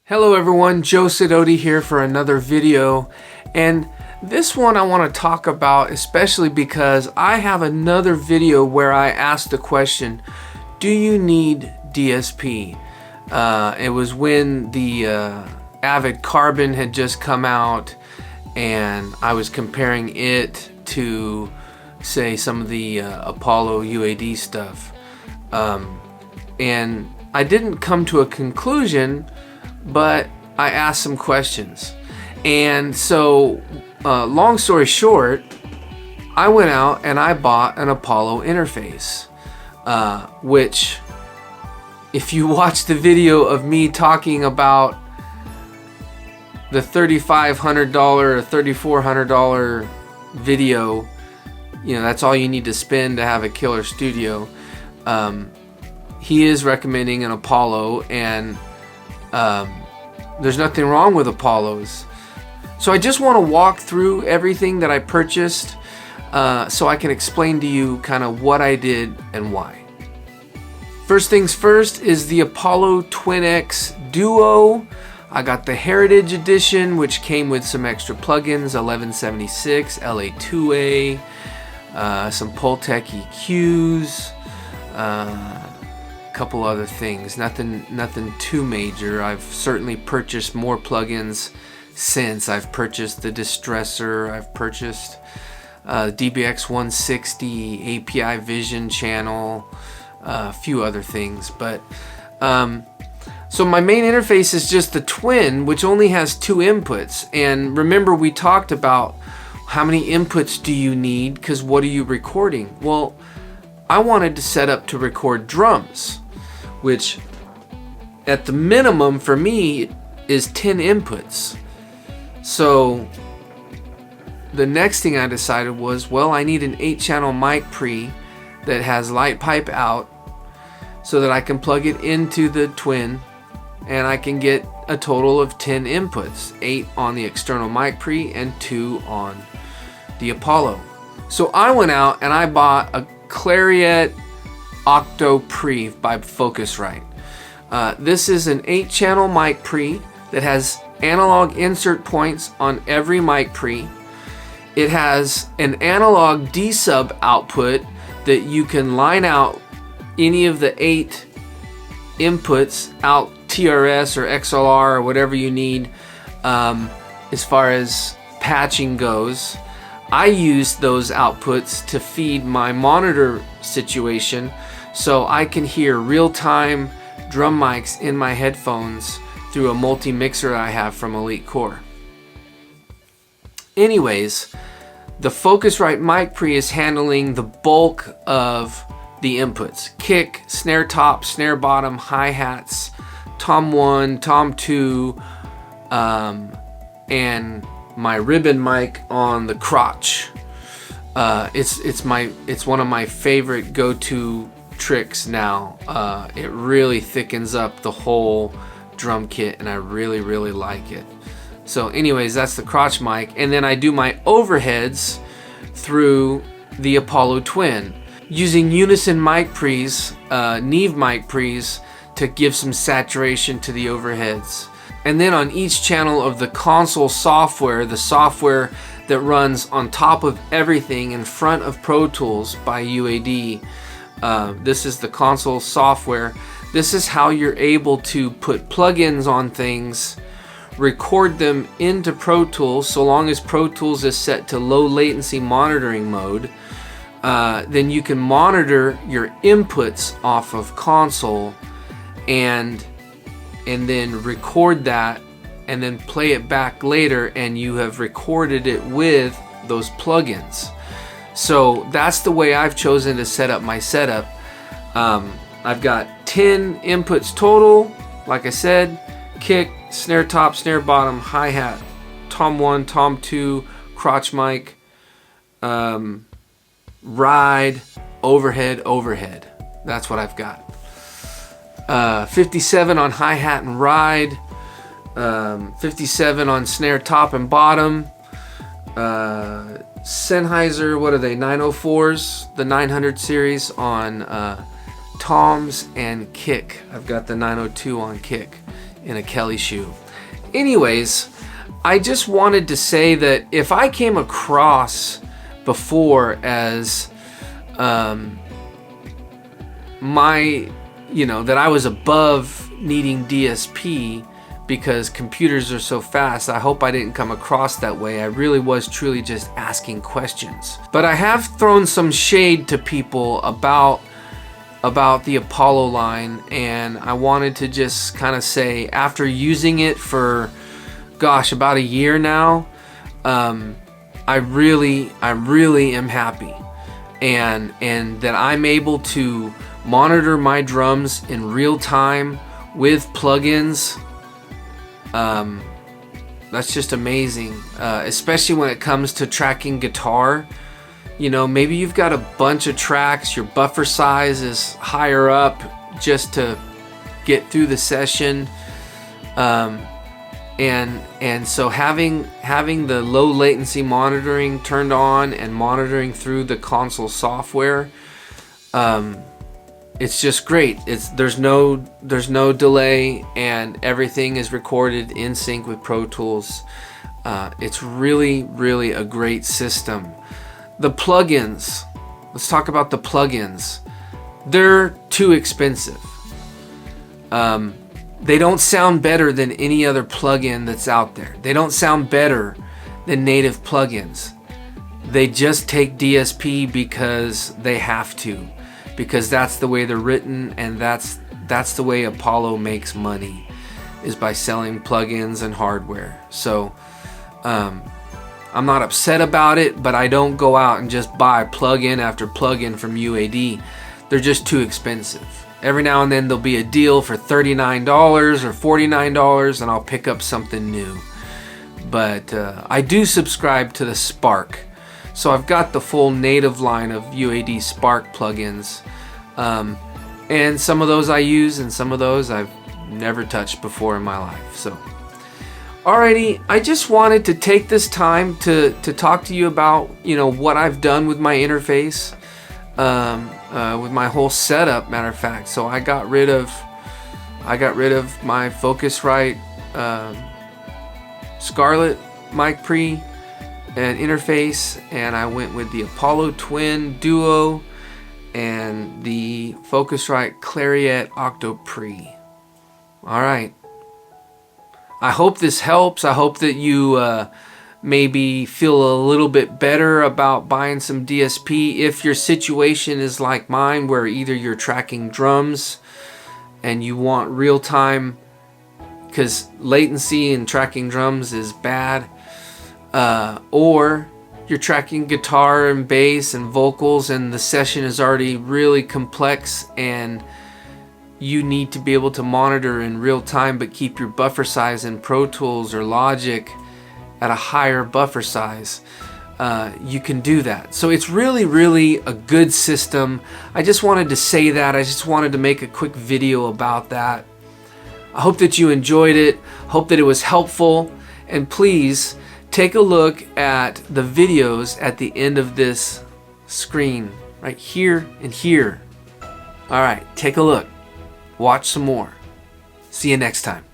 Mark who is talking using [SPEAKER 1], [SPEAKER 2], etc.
[SPEAKER 1] Hello everyone, Joe Sidoti here for another video, and this one I want to talk about especially because I have another video where I asked the question, do you need DSP? It was when the Avid Carbon had just come out and I was comparing it to, say, some of the Apollo UAD stuff, and I didn't come to a conclusion, but I asked some questions. And so long story short, I went out and I bought an Apollo interface, which if you watch the video of me talking about the $3,500 or $3,400 video, you know, that's all you need to spend to have a killer studio. He is recommending an Apollo, and there's nothing wrong with Apollos. So I just want to walk through everything that I purchased so I can explain to you kind of what I did and why. First things first is the Apollo Twin-X Duo. I got the Heritage Edition, which came with some extra plugins, 1176, LA2A, some Pultec EQs, couple other things, nothing too major. I've certainly purchased more plugins since. I've purchased the Distressor, I've purchased DBX 160, API Vision channel, a few other things, but so my main interface is just the Twin, which only has 2 inputs. And remember, we talked about how many inputs do you need, because what are you recording? Well, I wanted to set up to record drums, which at the minimum for me is 10 inputs. So the next thing I decided was, well, I need an 8-channel mic pre that has light pipe out so that I can plug it into the Twin and I can get a total of 10 inputs, 8 on the external mic pre and 2 on the Apollo. So I went out and I bought a Clariet Octo Pre by Focusrite. This is an 8-channel mic pre that has analog insert points on every mic pre. It has an analog D-sub output that you can line out any of the 8 inputs out, TRS or XLR or whatever you need as far as patching goes. I use those outputs to feed my monitor situation so I can hear real-time drum mics in my headphones through a multi-mixer I have from Elite Core. Anyways, the Focusrite mic pre is handling the bulk of the inputs: kick, snare top, snare bottom, hi-hats, tom 1, tom 2, and my ribbon mic on the crotch. It's one of my favorite go-to tricks now. It really thickens up the whole drum kit and I really like it. So anyways, that's the crotch mic, and then I do my overheads through the Apollo Twin using unison mic pre's, Neve mic pre's, to give some saturation to the overheads. And then on each channel of the console software, the software that runs on top of everything in front of Pro Tools by UAD, this is the console software. This is how you're able to put plugins on things, record them into Pro Tools, so long as Pro Tools is set to low latency monitoring mode. Then you can monitor your inputs off of console and then record that and then play it back later, and you have recorded it with those plugins. So that's the way I've chosen to set up my setup. I've got 10 inputs total, like I said: kick, snare top, snare bottom, hi-hat, tom 1, tom 2, crotch mic, ride, overhead. That's what I've got. 57 on hi-hat and ride, 57 on snare top and bottom, Sennheiser, what are they, 904s, the 900 series on toms and kick. I've got the 902 on kick. in a Kelly shoe. Anyways, I just wanted to say that if I came across before as that I was above needing DSP because computers are so fast, I hope I didn't come across that way. I really was truly just asking questions. But I have thrown some shade to people about the Apollo line, and I wanted to just kind of say, after using it for, gosh, about a year now, I really am happy, and that I'm able to monitor my drums in real time with plugins. That's just amazing, especially when it comes to tracking guitar. Maybe you've got a bunch of tracks, your buffer size is higher up just to get through the session, and so having the low latency monitoring turned on and monitoring through the console software, it's just great. There's no delay, and everything is recorded in sync with Pro Tools. It's really a great system. The plugins, let's talk about the plugins. They're too expensive. They don't sound better than any other plugin that's out there. They don't sound better than native plugins. They just take DSP because they have to, because that's the way they're written, and that's the way Apollo makes money, is by selling plugins and hardware. So I'm not upset about it, but I don't go out and just buy plugin after plugin from UAD. They're just too expensive. Every now and then there'll be a deal for $39 or $49, and I'll pick up something new. But I do subscribe to the Spark. So I've got the full native line of UAD Spark plugins. And some of those I use, and some of those I've never touched before in my life. So, alrighty, I just wanted to take this time to talk to you about, what I've done with my interface, with my whole setup, matter of fact. So I got rid of my Focusrite Scarlett mic pre and interface, and I went with the Apollo Twin Duo and the Focusrite Clariet Octo Pre. Alright, I hope this helps. I hope that you maybe feel a little bit better about buying some DSP if your situation is like mine, where either you're tracking drums and you want real time, because latency in tracking drums is bad, or you're tracking guitar and bass and vocals, and the session is already really complex and you need to be able to monitor in real time but keep your buffer size in Pro Tools or Logic at a higher buffer size. You can do that. So it's really a good system. I just wanted to say that. I just wanted to make a quick video about that. I hope that you enjoyed it. Hope that it was helpful. And please take a look at the videos at the end of this screen, right here and here. All right, take a look. Watch some more. See you next time.